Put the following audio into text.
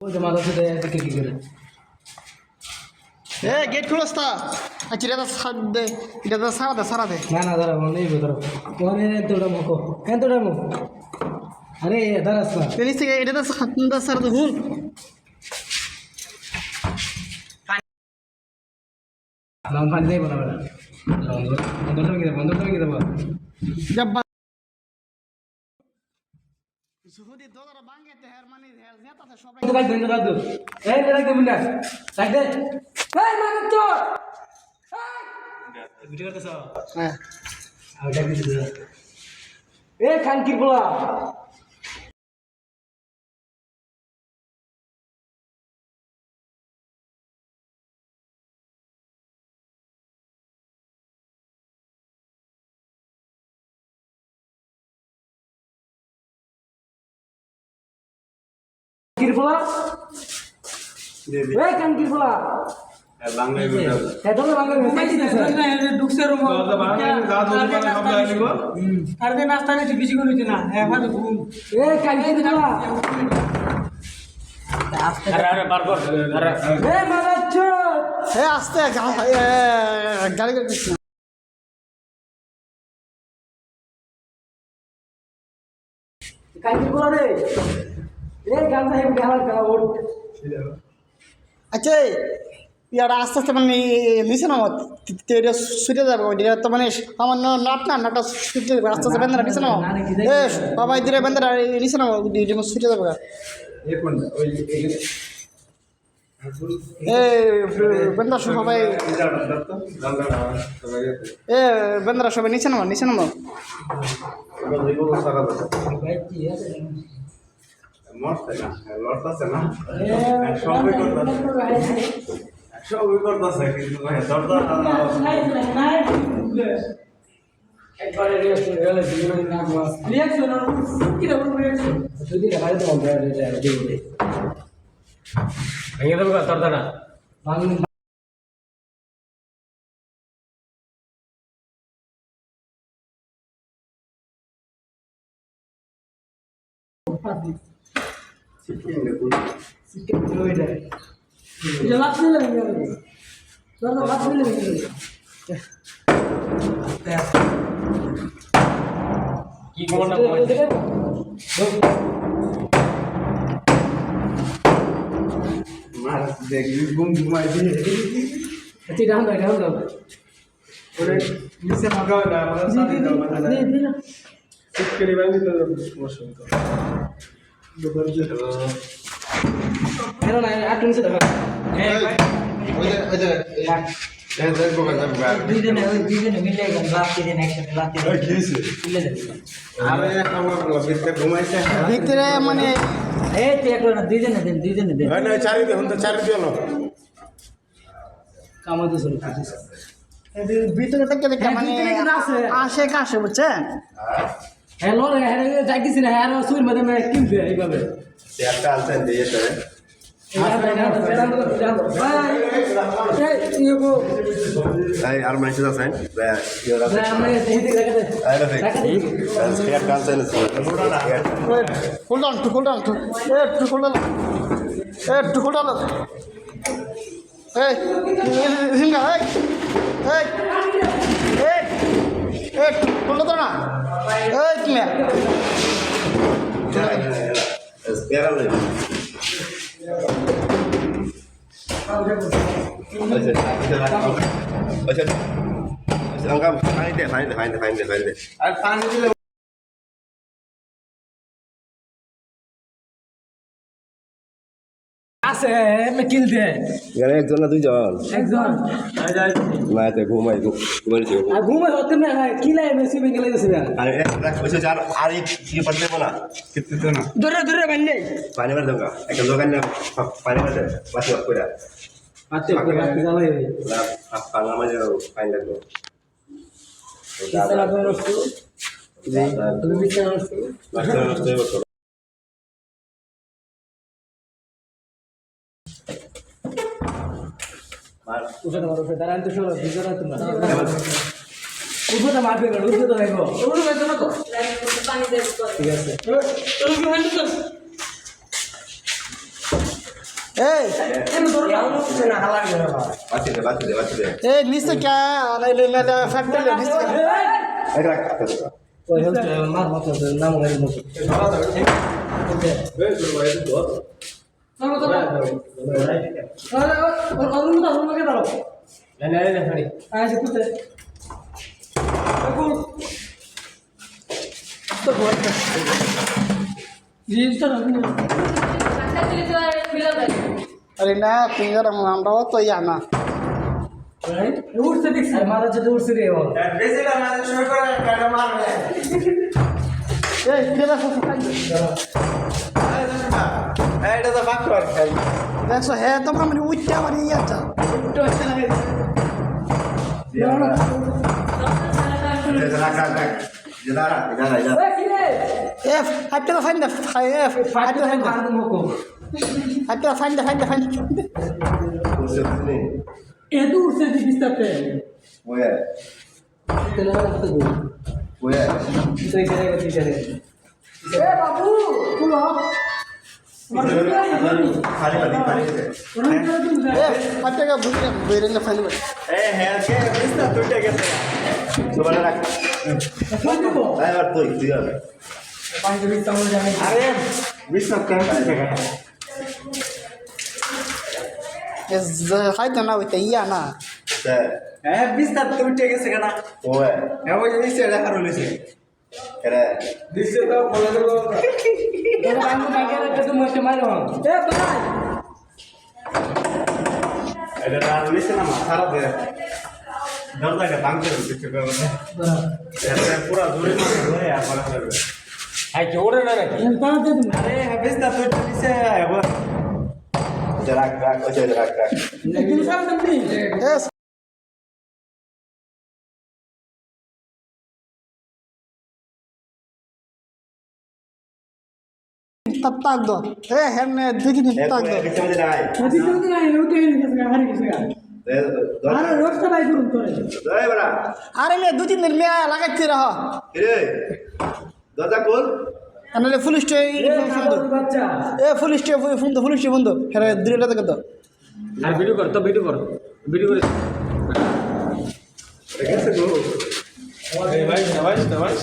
যে মাথা শুধু কি করে গেট খুলস তা আচ্ছা এটা ছাড় দে এটা সারা দে না না দাঁড়া নেই ধরো তোমার তোটা মুখো কেন তোটা মুখ আরে দাঁড়াস না তেনিস থেকে এটা সারা দে হুল পানি দেবো না বেড়া বন্ধ করে দেবো জব্বা সুহুদি দোলার বাঙ্গাতে হের মানে হের নেতাতে সবাই তো কাজ ধরে দাদু এই রে রাখতে মুন্ডা রাখ দে এই মার তো এই ভিডিও করতেছ হ্যাঁ আর ডাক দিতে এ খানকির পোলা খানকির পোলা এই খানকির পোলা বাংলায় ভিডিও হ্যাঁ তোমরা বাংলা ঢুকছে রুম আর যে নাস্তা নিতে বেশি করে না হ্যাঁ আমাদের ঘুম এই খানকির পোলা আরে বার কর আরে এই মারাচ্ছো এ আস্তে গাড়ি করে দিস না খানকির পোলা রে এই গানটা হেম গালার গালা ওঠ আচ্ছা ইয়ারা আস্তে আস্তে মানে নিচে নামো তেরে ছুটে যাবে ওইটা তো মানে আমার নাটটা ছুটে যাবে আস্তে আস্তে বেন্দারা নিচে নামো এ বাবা দিরে বেন্দারা নিচে নামো ছুটে যাবে এ বেন্দার সবাই এ বেন্দারা সবাই নিচে নামো লড়তেছে না সবই করতেছে কিন্তু একবারে রিয়াকশন কি রকম রিয়াকশন যদি দেখালে তো আমরা দিই ভেঙে দেবো তোর দাঁড়া কি কোনটা মাছ দেখবি ঘুম ঘুমাই দিয়ে তুই ডাউন দাও ওরে নিচে মাগাও না আমরা সাথে দাও না শিক্ষারি বাঙ্গি তো সমস্যা কেন না আট নিচে দেখা দুইজনে মিলে লাস্ট দিন একসাথে লাস্ট দিন ঘুমাইছে ভিতরে মানে এই তুই একটা না দুইজনে দিন চারিদিকে হন তো চারিদিকে হলো কামাতে শুরু ভিতরে থেকে দেখে মানে আসে কাছে বুঝছেন হ্যালো রে হ্যাঁ যাইতেছি না হ্যাঁ সুইর মধ্যে মানে কিনতে এইভাবে একটা আলতেন দিয়ে সরে আর মাইসে আছেন hold on to hold on hey hinga hey hold on na hey kimya espérale আচ্ছা আঙ্কাম ফাইন দে আর পানি দিলে আছে এমনি কিনতে এখানে একজন না দুইজন একজন না তো ঘুমাইছে আর ঘুমে হতে না কিলাই মেসি ভেঙে গেছে আরে ওইসব আর কি করতে পারবো না কিন্তু না ধরে বান্নে পানি মার দেবো একটা দোকান না পানি মার দেবে বাসি বাস করে আচ্ছা রাখতে জ্বালাই না পাঙ্গা মাঝে পানি লাগবে কিসের আপনার রস্তু তুমি বিছানা রস্তু উঠে তোমার উঠে দাঁড়ান তো শোনো ভিজরা তোমরা উঠোটা মারবে না উঠে তো দেখো ঠিক আছে এই এই নিচে কে ফ্যাক্টরি নিচে ওই হচ্ছে মার মতো নাম গাড়ি মতো अरे ना फिंगर আমরাও তো ইয়া না উঠছে দেখছি মারা যেতে উঠছে রে ও এই ফিরে দেখো হ্যাঁ তো আমি উঠতে আমার ইয়াটা এ হাতে ফাইন দা হাতে ফাইন দা হাতে ফাইন দা এত উঠছে দিস্তাতে তেলা কত গো তুই করে গতি করে এ বাবু কুলো এ হাতে কা বুঝে বেরে না ফাইন পাঁচ দিন তো জানি হয়তো না ওইটা ইয়া না দিছে তো বলে দেবো তোর আমি বাইকে রেখে তুমি এসে মারো এ ভাই এটা আর লিসে না মাথার দে দরজাটা ভাঙতে দিচ্ছে করে এটা পুরো জোরে মারতে ধরে আর বলা করবে আই কি ওরে না নাকি তারা দে তুমি আরে বিস্তা তো লিসে আবার রাখ কিন্তু সারা তুমি এ তাক দো এ হেমনে দুই দিন তাক দো পিছনে যাই যদি তুমি না উঠে গেছে হারি গেছে আরে রোজটা বাই করুন তোরে দই বড়া আরে মে দুই দিন মে লাগাইতে রহ রে দরজা খোল আনলে ফুল স্টে বাচ্চা এ ফুল স্টে বন্ধ হ্যাঁ দূরে লাগে তো আর ভিডিও কর ভিডিও করে গেছে গো ভাই